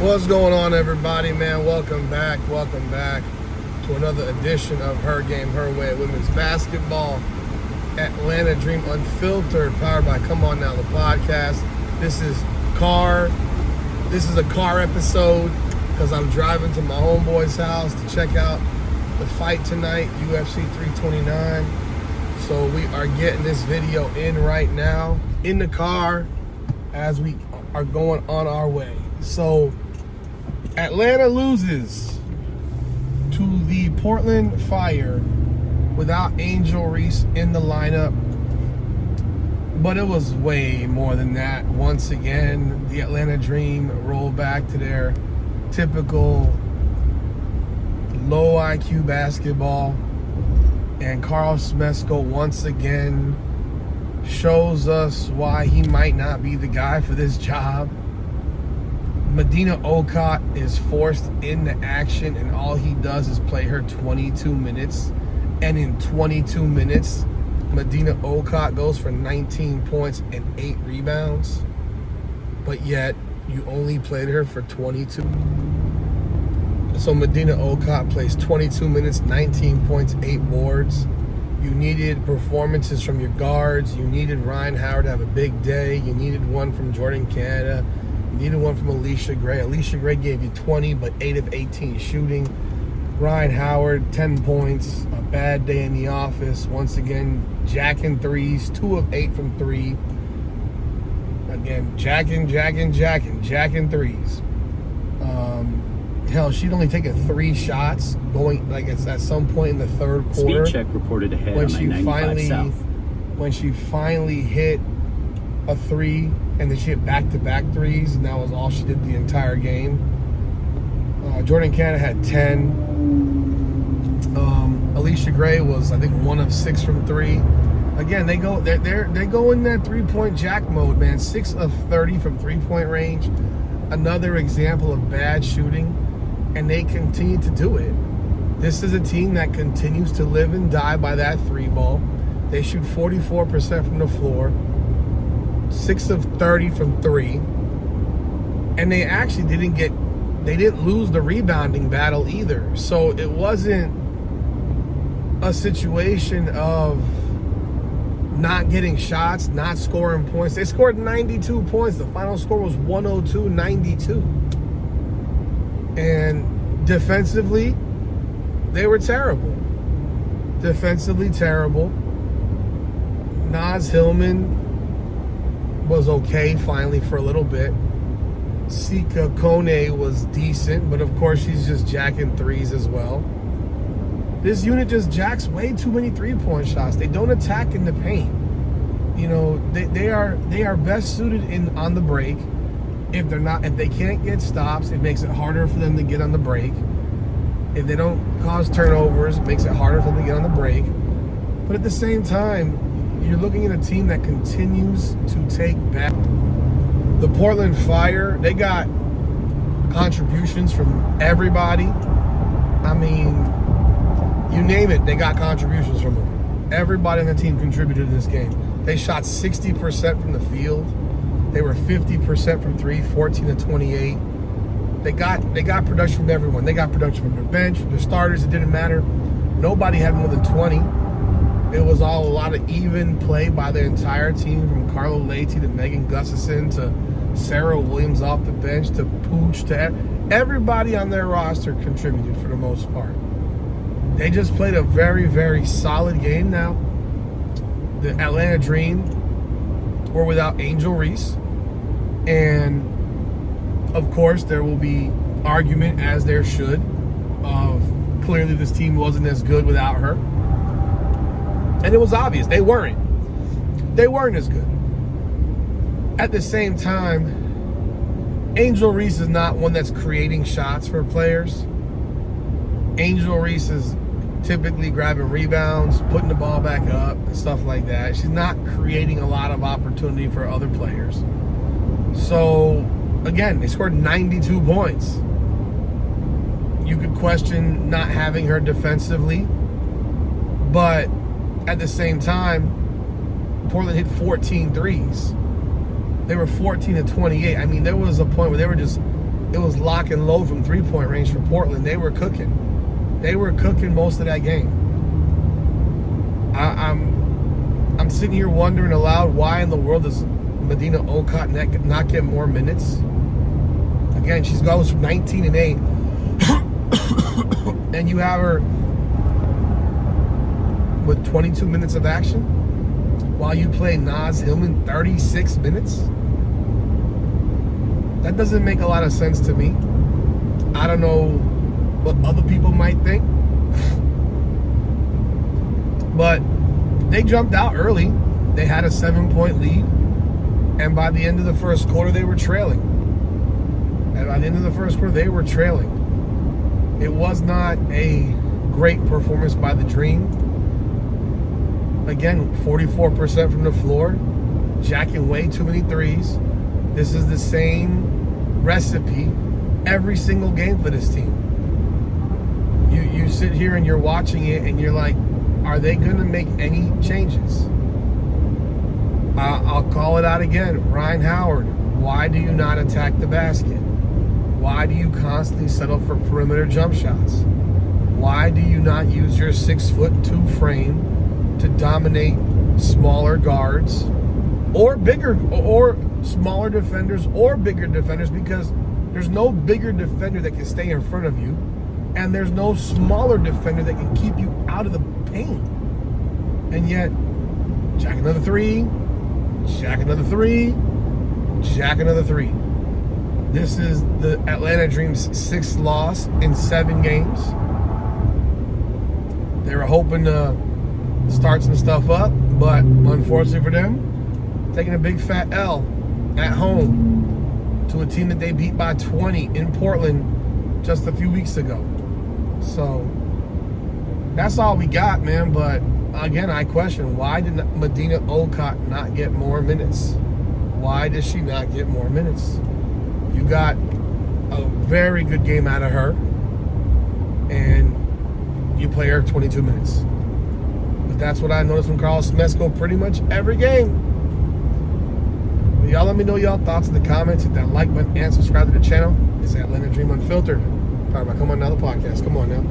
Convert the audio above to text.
What's going on, everybody, man? Welcome back to another edition of Her Game, Her Way women's basketball. Atlanta Dream Unfiltered, powered by Come On Now, the podcast. This is a car episode because I'm driving to my homeboy's house to check out the fight tonight, UFC 329. So we are getting this video in right now in the car as we are going on our way. So Atlanta loses to the Portland Fire without Angel Reese in the lineup. But it was way more than that. Once again, the Atlanta Dream rolled back to their typical low IQ basketball. And Carl Smesco once again shows us why he might not be the guy for this job. Medina Okot is forced into action, and all he does is play her 22 minutes. And in 22 minutes, Medina Okot goes for 19 points and 8 rebounds. But yet, you only played her for 22. So Medina Okot plays 22 minutes, 19 points, 8 boards. You needed performances from your guards. You needed Ryan Howard to have a big day. You needed one from Jordan Canada. You needed one from Alicia Gray. Alicia Gray gave you 20, but 8 of 18 shooting. Ryan Howard, 10 points. A bad day in the office. Once again, jacking threes. 2 of 8 from 3. Again, jacking threes. Hell, she'd only taken 3 shots going like it's at some point in the third quarter. Speed check reported ahead on I-95 South. When she finally hit a 3, and then she hit back-to-back threes, and that was all she did the entire game. Jordan Canada had 10. Alicia Gray was, I think, 1 of 6 from 3. Again, they go in that 3-point jack mode, man. 6 of 30 from 3-point range. Another example of bad shooting, and they continue to do it. This is a team that continues to live and die by that 3 ball. They shoot 44% from the floor. 6 of 30 from 3, and they actually didn't lose the rebounding battle either. So it wasn't a situation of not getting shots, not scoring points. They scored 92 points. The final score was 102-92. And defensively, they were terrible. Defensively terrible. Naz Hillman was okay finally for a little bit. Sika Kone was decent, but of course she's just jacking threes as well. This unit just jacks way too many 3-point shots. They don't attack in the paint. You know, they are best suited on the break. If they can't get stops, it makes it harder for them to get on the break. If they don't cause turnovers, it makes it harder for them to get on the break. But at the same time, you're looking at a team that continues to take back. The Portland Fire, they got contributions from everybody. I mean, you name it, they got contributions from them. Everybody on the team contributed to this game. They shot 60% from the field. They were 50% from 3, 14 to 28. They got production from everyone. They got production from their bench, from their starters. It didn't matter. Nobody had more than 20. It was all a lot of even play by the entire team, from Carlo Leite to Megan Gustafson to Sarah Williams off the bench to Pooch to everybody on their roster contributed for the most part. They just played a very, very solid game. Now, the Atlanta Dream were without Angel Reese, and of course there will be argument, as there should, of clearly this team wasn't as good without her. And it was obvious they weren't as good. At the same time, Angel Reese is not one that's creating shots for players. Angel Reese is typically grabbing rebounds, putting the ball back up, and stuff like that. She's not creating a lot of opportunity for other players. So, again, they scored 92 points. You could question not having her defensively, but at the same time, Portland hit 14 threes. They were 14 to 28. I mean, there was a point where they were just it was lock and load from 3-point range for Portland. They were cooking. They were cooking most of that game. I'm sitting here wondering aloud, why in the world does Medina Olcott not get more minutes? Again, she's goes from 19-8, and you have her with 22 minutes of action, while you play Naz Hillman 36 minutes. That doesn't make a lot of sense to me. I don't know what other people might think, but they jumped out early. They had a 7-point lead, and by the end of the first quarter, they were trailing. It was not a great performance by the Dream. Again, 44% from the floor, jacking way too many threes. This is the same recipe every single game for this team. You sit here and you're watching it and you're like, are they going to make any changes? I'll call it out again. Ryan Howard, why do you not attack the basket? Why do you constantly settle for perimeter jump shots? Why do you not use your 6'2" frame to dominate smaller guards or bigger or smaller defenders or bigger defenders? Because there's no bigger defender that can stay in front of you, and there's no smaller defender that can keep you out of the paint. And yet, jack another three, jack another three, jack another three. This is the Atlanta Dream's 6th loss in 7 games. They were hoping to start some stuff up, but unfortunately for them, taking a big fat L at home to a team that they beat by 20 in Portland just a few weeks ago. So that's all we got, man. But again, I question, why did Medina Olcott not get more minutes? Why does she not get more minutes? You got a very good game out of her, and you play her 22 minutes. But that's what I noticed from Carlos Smesco pretty much every game. But y'all let me know y'all thoughts in the comments. Hit that like button and subscribe to the channel. It's Atlanta Dream Unfiltered. Powered by Come On Now, the podcast. Come on now.